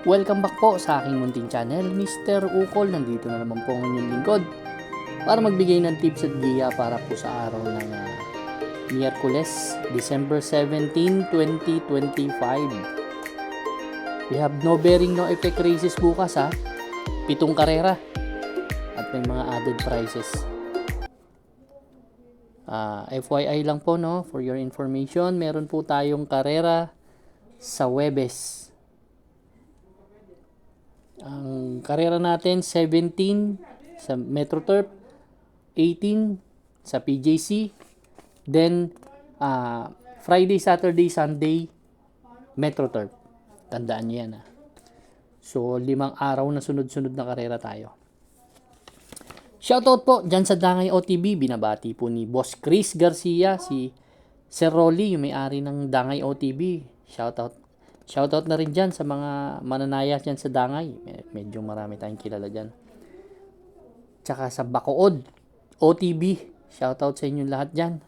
Welcome back po sa aking munting channel, Mr. Ukol. Nandito na naman po ang inyong lingkod para magbigay ng tips at giya para po sa araw ng Miyerkules, December 17, 2025. We have no bearing, no effect races bukas 7 karera at may mga added prizes. FYI lang po, no, for your information, meron po tayong karera sa Huwebes. Ang karera natin 17 sa Metro Turf, 18 sa PJC, then Friday, Saturday, Sunday Metro Turf. Tandaan niyo yan. So 5 araw na sunod-sunod na karera tayo. Shoutout po dyan sa Dangay OTB. Binabati po ni Boss Chris Garcia, si Sir Rolly, yung may-ari ng Dangay OTB. Shoutout na rin dyan sa mga mananaya dyan sa Dangay. Medyo marami tayong kilala dyan. Tsaka sa Bacood OTB. Shoutout sa inyong lahat dyan.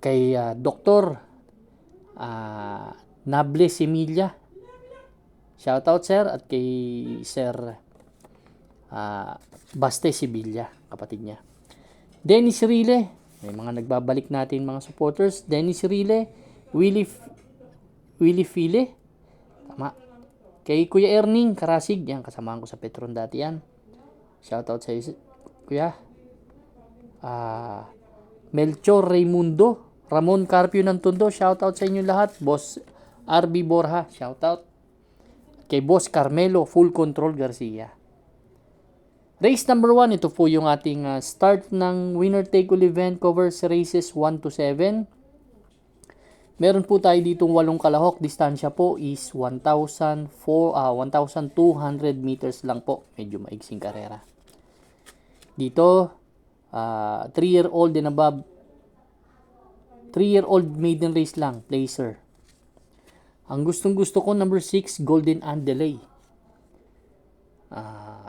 Kay Dr. Nables Emilia. Shoutout sir. At kay Sir Baste Sibilia, kapatid niya. Dennis Rile. May mga nagbabalik natin mga supporters. Dennis Rile. Willie File. Tama. Kay Kuya Erning Karasig. Yan, kasamahan ko sa Petron dati yan. Shoutout sa iyo, Kuya. Melchor Raimundo. Ramon Carpio ng Tondo. Shoutout sa inyo lahat. Boss RB Borja. Shoutout. Kay Boss Carmelo Full Control Garcia. Race number 1. Ito po yung ating start ng winner take all event. Covers races 1 to 7. Meron po tayo ditong 8 kalahok. Distansya po is 1,200 meters lang po. Medyo maigsing karera. Dito, 3-year-old and above. 3-year-old maiden race lang. Placer. Ang gustong gusto ko, number 6, Golden Andelay.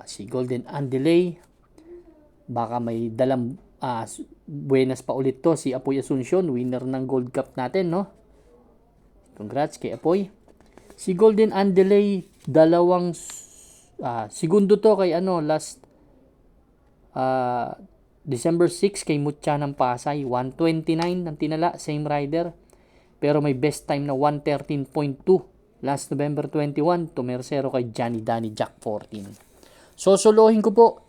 Si Golden Andelay. Baka may dalang buenas pa ulit to. Si Apoy Asuncion, winner ng Gold Cup natin, no? Congrats kay Apoy. Si Golden Andelay, segundo to kay last December 6 kay Mutya ng Pasay, 129 ng tinala, same rider. Pero may best time na 113.2 last November 21, tumersero kay Johnny Danny Jack 14. Sosolohin ko po.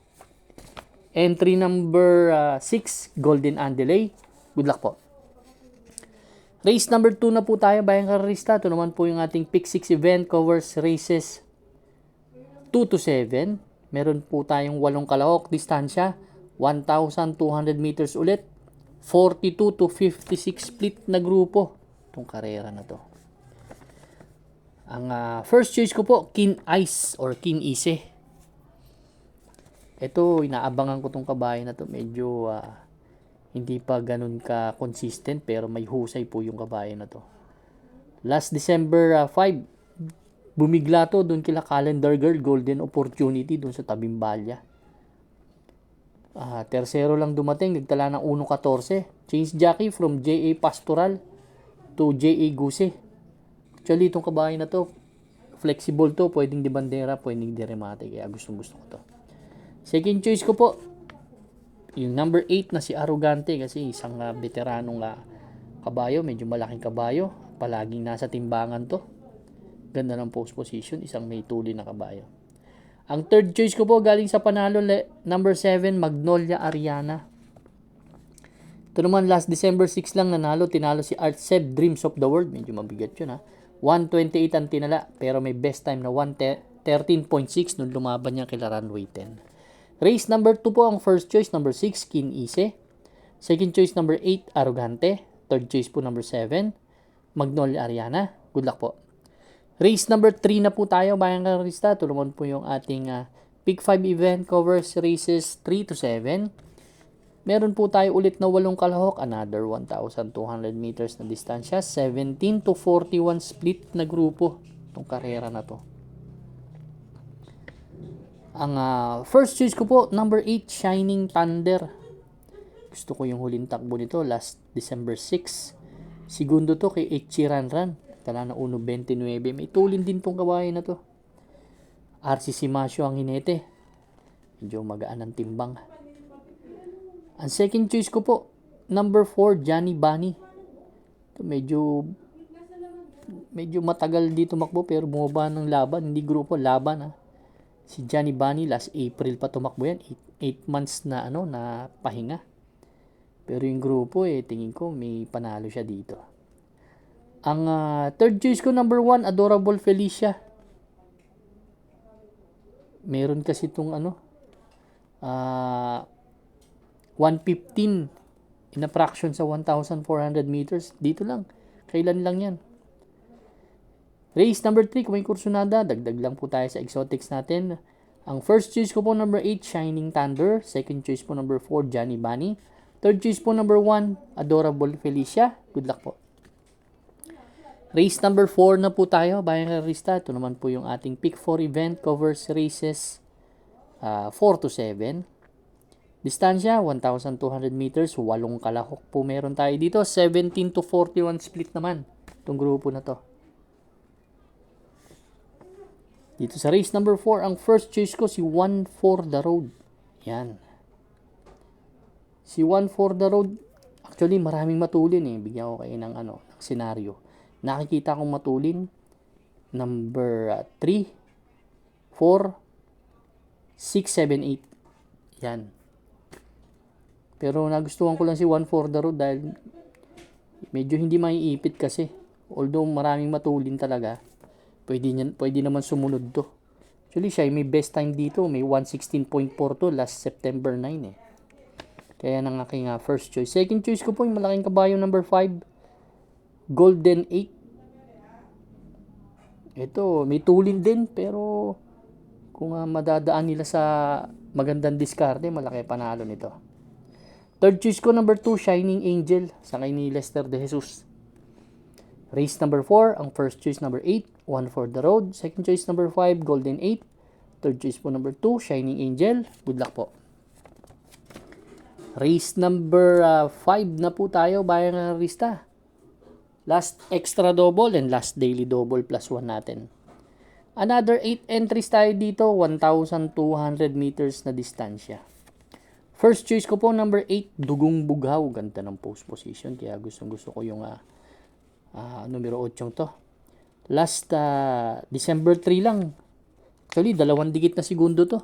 Entry number 6, Golden Andelay. Good luck po. Race number 2 na po tayo, bayang karerista. Ito naman po yung ating Pick 6 event. Covers races 2 to 7. Meron po tayong 8 kalahok. Distansya, 1,200 meters ulit. 42 to 56 split na grupo. Itong karera na to. Ang first choice ko po, Kin Ice or Kin Ise. Ito, inaabangan ko tong kabayo na to. Medyo hindi pa ganun ka consistent pero may husay po yung kabayo na to. Last December 5, bumigla to doon kila Calendar Girl, Golden Opportunity doon sa Tabimbalya. Tersero lang dumating, nagtala ng 1.14. Change jockey from J.A. Pastoral to J.A. Guse. Actually, itong kabayo na to, flexible to, pwedeng di bandera, pwedeng di remate, kaya gusto ko to. Second choice ko po, yung number 8 na si Arrogante, kasi isang veteranong kabayo, medyo malaking kabayo, palaging nasa timbangan to. Ganda ng post position, isang may tuli na kabayo. Ang third choice ko po, galing sa panalo, number 7, Magnolia Ariana. Ito naman, last December 6 lang nanalo, tinalo si Artseb, Dreams of the World, medyo mabigat yun 128 ang tinala, pero may best time na 113.6 nung lumaban niya kila Runway 10. Race number 2 po ang first choice, number 6, Kin Ise. Second choice, number 8, Arrogante. Third choice po, number 7, Magnolia Ariana. Good luck po. Race number 3 na po tayo, bayang karista. Ito naman po yung ating Pick 5 event, covers races 3 to 7. Meron po tayo ulit na 8 kalahok, another 1,200 meters na distansya, 17 to 41 split na grupo. Itong karera na to. Ang first choice ko po, number 8, Shining Thunder. Gusto ko yung huling takbo nito, last December 6. Segundo to kay Echi Ranran. Tala na 1.29. May tulin din tong kabahay na to. RC Simasio ang hinete. Medyo magaan ang timbang. Ang second choice ko po, number 4, Johnny Bunny. Ito medyo matagal dito makbo pero bumaba ng laban. Hindi grupo, laban. Si Johnny Bunny, last April pa tumakbo yan. 8 months na na pahinga. Pero yung grupo tingin ko may panalo siya dito. Ang third choice ko, number 1, Adorable Felicia. Meron kasi itong 115 in a fraction sa 1,400 meters. Dito lang. Kailan lang yan. Race number 3, kung may kursunada, dagdag lang po tayo sa exotics natin. Ang first choice ko po, number 8, Shining Thunder. Second choice po, number 4, Johnny Bunny. Third choice po, number 1, Adorable Felicia. Good luck po. Race number 4 na po tayo, bayang karista. Ito naman po yung ating pick 4 event. Covers races 4 to 7. Distansya, 1,200 meters. 8 kalahok po meron tayo dito. 17 to 41 split naman itong grupo na to. Dito sa race number 4, ang first choice ko si One for the Road. Yan. Si One for the Road, actually maraming matulin Bigyan ko kayo ng ng senaryo. Nakikita kong matulin number 3, 4, 6, 7, 8. Yan. Pero nagustuhan ko lang si One for the Road dahil medyo hindi maiipit kasi. Although maraming matulin talaga, pwede naman sumunod to. Actually siya may best time dito, may 1:16.4 to last September 9 Kaya nang aking first choice. Second choice ko po yung malaking kabayo, number 5, Golden 8. Ito, may tulin din pero kung madadaan nila sa magandang diskarte, malaki panalo nito. Third choice ko, number 2, Shining Angel, sakay ni Lester De Jesus. Race number 4, ang first choice number 8, One for the Road. Second choice number 5, Golden 8. Third choice po number 2, Shining Angel. Good luck po. Race number 5 na po tayo, bayang rista. Last extra double and last daily double plus 1 natin. Another 8 entries tayo dito, 1,200 meters na distansya. First choice ko po, number 8, Dugong Bughaw. Ganda ng post position, kaya gusto ko yung numero 8 to. Last December 3 lang. Actually, 2 digit na segundo to.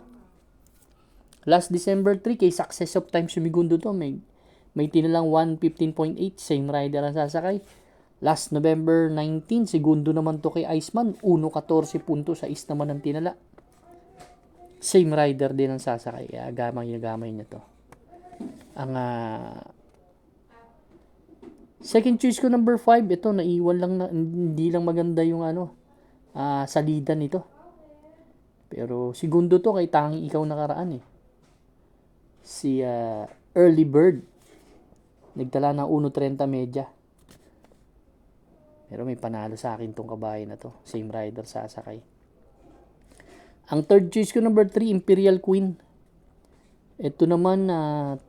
Last December 3, kay Success of Time Sumigundo to. May tinalang 1:15.8, same rider ang sasakay. Last November 19, segundo naman to kay Iceman. 1:14 punto sa naman ang tinala. Same rider din ang sasakay. Kaya gamay niya to. Ang second choice ko, number 5. Ito, naiwan lang na, hindi lang maganda yung salida nito. Pero segundo to kay tanging ikaw nakaraan Si Early Bird. Nagtala ng 1:30 media. Pero may panalo sa akin tong kabahay na to. Same rider sasakay. Ang third choice ko, number 3, Imperial Queen. Ito naman,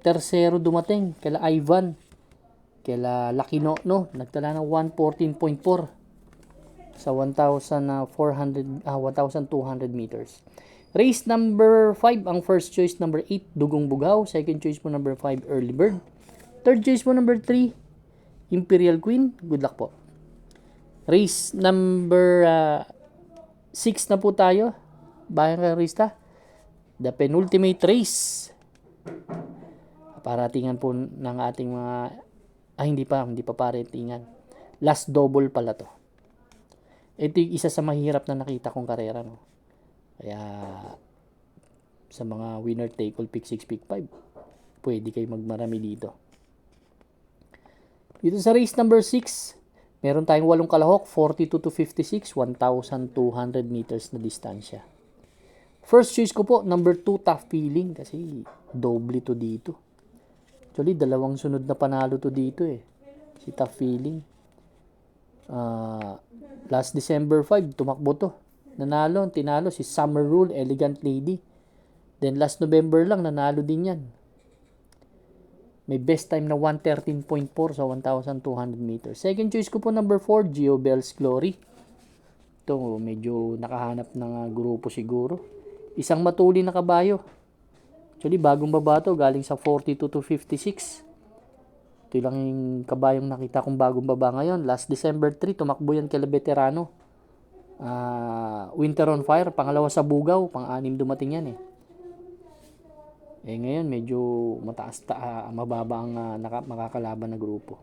tersero dumating. Kaila Ivan. Kaila Lakino, nagtala ng 1:14.4 sa 1,200 meters. Race number 5, ang first choice, number 8, Dugong Bughaw. Second choice po, number 5, Early Bird. Third choice po, number 3, Imperial Queen. Good luck po. Race number 6 na po tayo. Bayang karista. The penultimate race. Paratingan po ng ating mga hindi pa paratingan. Last double pala to. Ito yung isa sa mahirap na nakita kong karera Kaya sa mga winner take all, pick 6, pick 5, pwede kayo magmarami dito. Dito sa race number 6, meron tayong 8 kalahok, 42 to 56, 1,200 meters na distansya. First choice ko po, number 2, Tough Feeling, kasi doble to dito. Actually, 2 sunod na panalo to dito Si Tough Feeling. Last December 5, tumakbo to. Tinalo si Summer Rule, Elegant Lady. Then last November lang, nanalo din yan. May best time na 1:13.4 sa 1,200 meters. Second choice ko po number 4, Geo Bell's Glory. Ito, medyo nakahanap ng grupo siguro. Isang matulin na kabayo. Actually, bagong baba to, galing sa 42 to 56. Ito lang yung kabayong nakita kong bagong baba ngayon. Last December 3, tumakbo yan kay veterano. Winter on Fire, pangalawa sa Bugaw, pang-anim dumating yan eh. Ngayon medyo mababa ang makakalaban na grupo.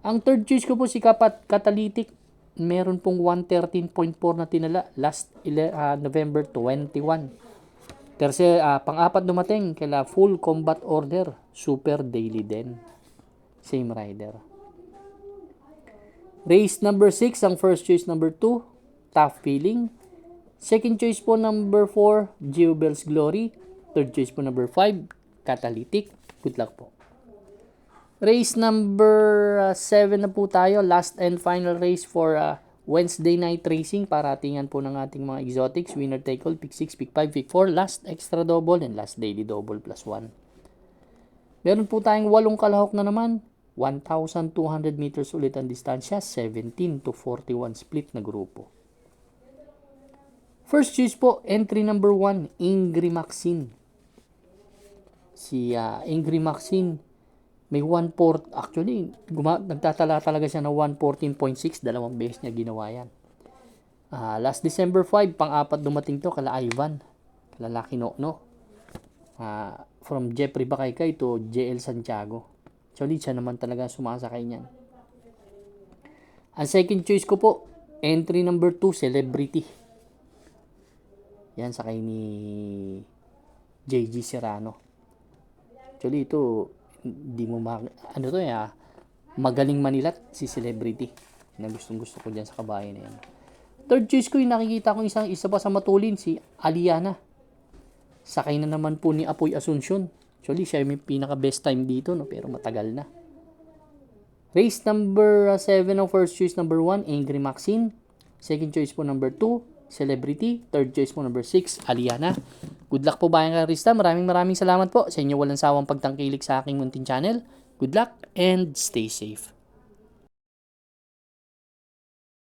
Ang third choice ko po si Catalytic. Meron pong 113.4 na tinala last November 21. Pang-apat dumating kila Full Combat Order, Super Daily Den. Same rider. Race number 6, ang first choice number 2, Tough Feeling. Second choice po number 4, Geo Bell's Glory. Third choice po number 5, Catalytic. Good luck po. Race number 7 na po tayo. Last and final race for Wednesday night racing. Paratingan po ng ating mga exotics. Winner take all, pick 6, pick 5, pick 4. Last extra double and last daily double plus 1. Meron po tayong 8 kalahok na naman. 1,200 meters ulit ang distansya. 17 to 41 split na grupo. First choice po, entry number 1, Ingrid Maxine. Si Ingrid Maxine, may 1/4, actually, nagtatala talaga siya ng 114.6, dalawang beses niya ginawa yan. Last December 5, pang-apat dumating to, kala Ivan, kala Lucky No. From Jeffrey Bakaykay to JL Santiago. Actually, siya naman talaga sumasakay niyan. Ang second choice ko po, entry number 2, Celebrity. Yan, sakay ni JG Serrano. Actually, ito, hindi mo magaling manilat si Celebrity. Na gustong-gusto ko dyan sa kabayan na yan. Third choice ko, yung nakikita ko isa pa sa matulin, si Aliana. Sakay na naman po ni Apoy Asuncion. Actually, siya yung pinaka-best time dito, no? Pero matagal na. Race number 7 ang first choice number 1, Ingrid Maxine. Second choice po number 2, Celebrity. Third choice po number 6, Aliana. Good luck po Bayang Karista. Maraming salamat po sa inyo walang sawang pagtangkilik sa aking munting channel. Good luck and stay safe.